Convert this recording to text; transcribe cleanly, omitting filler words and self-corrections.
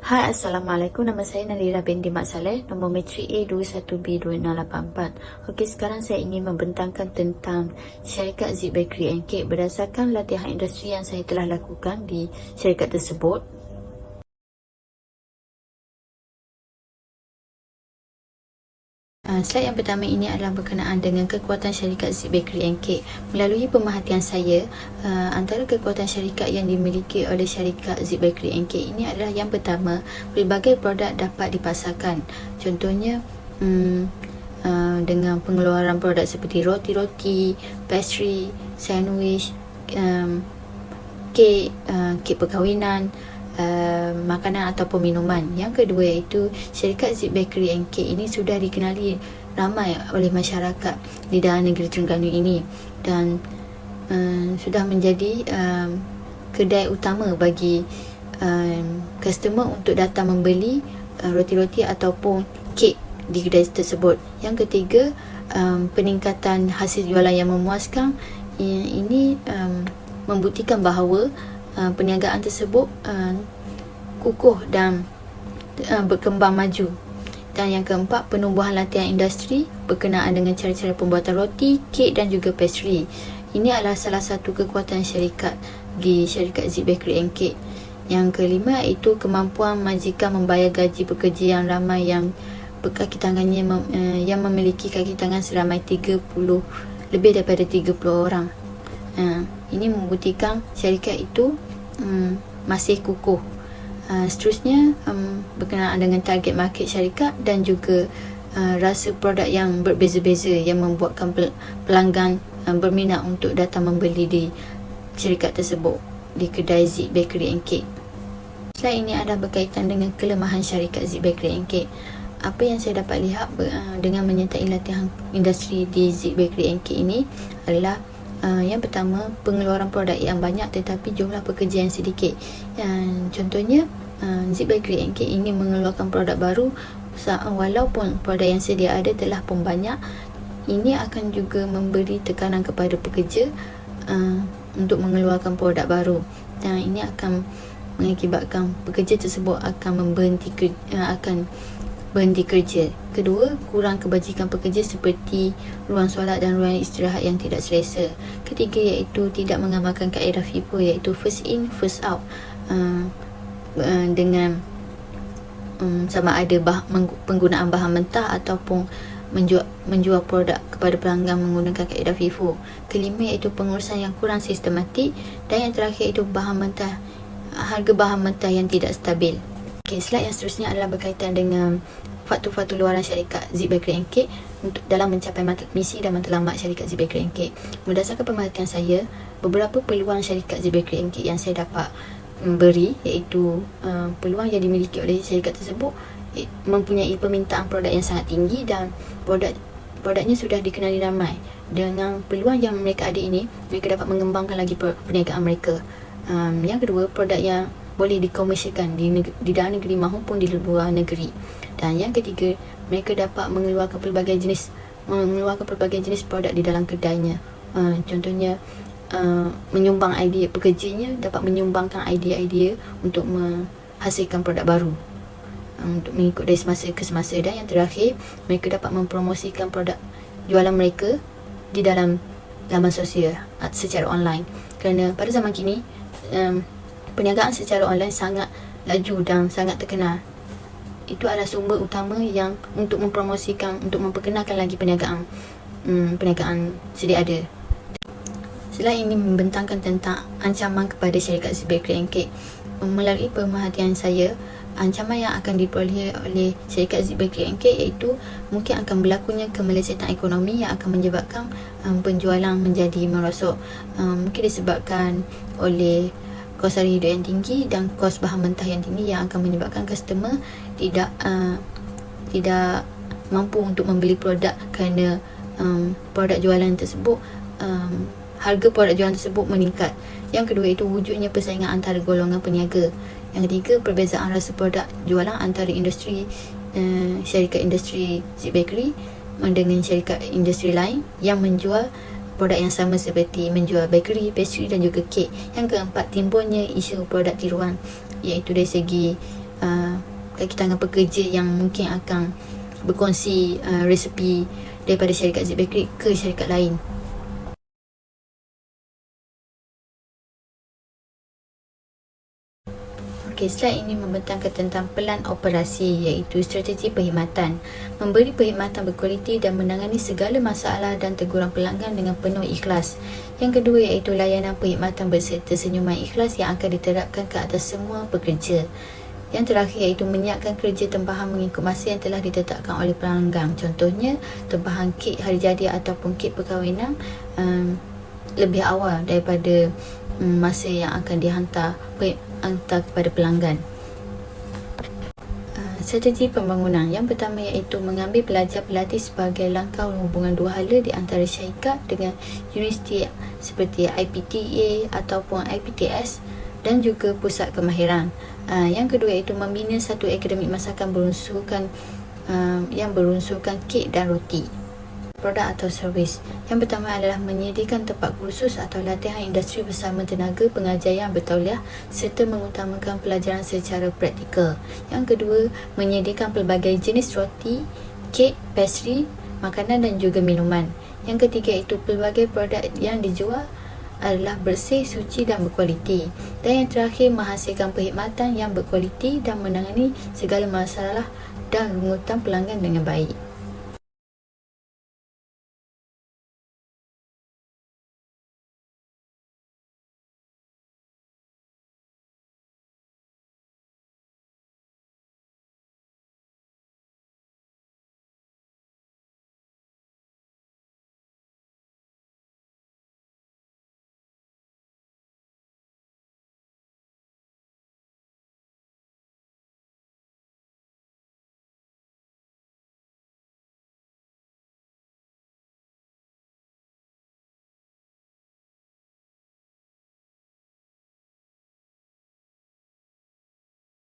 Hai, Assalamualaikum. Nama saya Nadira binti Mak Saleh, nombor metrik A21B2684. Okey, sekarang saya ingin membentangkan tentang syarikat Zik Bakery and Cake berdasarkan latihan industri yang saya telah lakukan di syarikat tersebut. Slide yang pertama ini adalah berkenaan dengan kekuatan syarikat Zik Bakery and Cake. Melalui pemerhatian saya, antara kekuatan syarikat yang dimiliki oleh syarikat Zik Bakery and Cake ini adalah yang pertama, pelbagai produk dapat dipasarkan. Contohnya, dengan pengeluaran produk seperti roti-roti, pastry, sandwich, kek perkahwinan, makanan ataupun minuman. Yang kedua iaitu syarikat Zik Bakery and Cake ini sudah dikenali ramai oleh masyarakat di dalam negeri Terengganu ini dan sudah menjadi kedai utama bagi customer untuk datang membeli roti-roti ataupun kek di kedai tersebut. Yang ketiga, peningkatan hasil jualan yang memuaskan. Ini membuktikan bahawa perniagaan tersebut kukuh dan berkembang maju. Dan yang keempat, penubuhan latihan industri berkenaan dengan cara-cara pembuatan roti, kek dan juga pastry. Ini adalah salah satu kekuatan syarikat di syarikat Zik Bakery and Cake. Yang kelima iaitu kemampuan majikan membayar gaji pekerja yang ramai yang berkaki tangannya yang memiliki kaki tangan seramai lebih daripada 30 orang. Ini membuktikan syarikat itu masih kukuh. Seterusnya, berkenaan dengan target market syarikat dan juga rasa produk yang berbeza-beza yang membuatkan pelanggan berminat untuk datang membeli di syarikat tersebut di kedai Zik Bakery and Cake. Slide ini ada berkaitan dengan kelemahan syarikat Zik Bakery and Cake. Apa yang saya dapat lihat dengan menyertai latihan industri di Zik Bakery and Cake ini adalah yang pertama, pengeluaran produk yang banyak tetapi jumlah pekerja yang sedikit. Contohnya, Zik Bakery and Cake ini mengeluarkan produk baru walaupun produk yang sedia ada telah pun banyak. Ini akan juga memberi tekanan kepada pekerja untuk mengeluarkan produk baru dan ini akan mengakibatkan pekerja tersebut akan berhenti kerja. Kedua, kurang kebajikan pekerja seperti ruang solat dan ruang istirahat yang tidak selesa. Ketiga iaitu tidak mengamalkan kaedah FIFO iaitu first in, first out, dengan sama ada penggunaan bahan mentah ataupun menjual produk kepada pelanggan menggunakan kaedah FIFO. Kelima iaitu pengurusan yang kurang sistematik dan yang terakhir iaitu harga bahan mentah yang tidak stabil. Okay, slide yang seterusnya adalah berkaitan dengan faktor-faktor luaran syarikat Zik Bakery and Cake untuk dalam mencapai misi dan matlamat syarikat Zik Bakery and Cake. Berdasarkan pemerhatian saya, beberapa peluang syarikat Zik Bakery and Cake yang saya dapat beri iaitu peluang yang dimiliki oleh syarikat tersebut mempunyai permintaan produk yang sangat tinggi dan produknya sudah dikenali ramai. Dengan peluang yang mereka ada ini, mereka dapat mengembangkan lagi perniagaan mereka. Yang kedua, produk yang boleh dikomersialkan di dalam negeri maupun di luar negeri. Dan yang ketiga, mereka dapat mengeluarkan pelbagai jenis produk di dalam kedainya. Contohnya, menyumbang idea pekerjanya dapat menyumbangkan idea-idea untuk menghasilkan produk baru untuk mengikut dari semasa ke semasa. Dan yang terakhir, mereka dapat mempromosikan produk jualan mereka di dalam laman sosial secara online. Kerana pada zaman kini perniagaan secara online sangat laju dan sangat terkenal. Itu adalah sumber utama yang untuk mempromosikan, untuk memperkenalkan lagi perniagaan sedia ada. Slide ini membentangkan tentang ancaman kepada syarikat Zik Bakery and Cake. Melalui pemerhatian saya, ancaman yang akan diperoleh oleh syarikat Zik Bakery and Cake iaitu mungkin akan berlakunya kemelesetan ekonomi yang akan menyebabkan penjualan menjadi merosot. Mungkin disebabkan oleh kos harga hidup yang tinggi dan kos bahan mentah yang tinggi yang akan menyebabkan customer tidak mampu untuk membeli produk kerana produk jualan tersebut harga produk jualan tersebut meningkat. Yang kedua itu wujudnya persaingan antara golongan peniaga. Yang ketiga, perbezaan rasa produk jualan antara syarikat industri Zik Bakery dengan syarikat industri lain yang menjual produk yang sama seperti menjual bakery, pastry dan juga kek. Yang keempat, timbulnya isu produk tiruan, iaitu dari segi kaki tangan pekerja yang mungkin akan berkongsi resepi daripada syarikat Zik Bakery ke syarikat lain. Okey, slide ini membentangkan tentang pelan operasi iaitu strategi perkhidmatan. Memberi perkhidmatan berkualiti dan menangani segala masalah dan teguran pelanggan dengan penuh ikhlas. Yang kedua iaitu layanan perkhidmatan berserta senyuman ikhlas yang akan diterapkan ke atas semua pekerja. Yang terakhir iaitu menyiapkan kerja tempahan mengikut masa yang telah ditetapkan oleh pelanggan. Contohnya, tempahan kek hari jadi ataupun kek perkahwinan lebih awal daripada masa yang akan dihantar kepada pelanggan. Strategi pembangunan yang pertama iaitu mengambil pelajar pelatih sebagai langkah hubungan dua hala di antara syarikat dengan universiti seperti IPTA ataupun IPTS dan juga pusat kemahiran. Yang kedua iaitu membina satu akademik masakan berunsurkan kek dan roti. Produk atau servis. Yang pertama adalah menyediakan tempat kursus atau latihan industri bersama tenaga pengajar yang bertauliah serta mengutamakan pelajaran secara praktikal. Yang kedua, menyediakan pelbagai jenis roti, kek, pastry, makanan dan juga minuman. Yang ketiga iaitu pelbagai produk yang dijual adalah bersih, suci dan berkualiti. Dan yang terakhir, menghasilkan perkhidmatan yang berkualiti dan menangani segala masalah dan rungutan pelanggan dengan baik.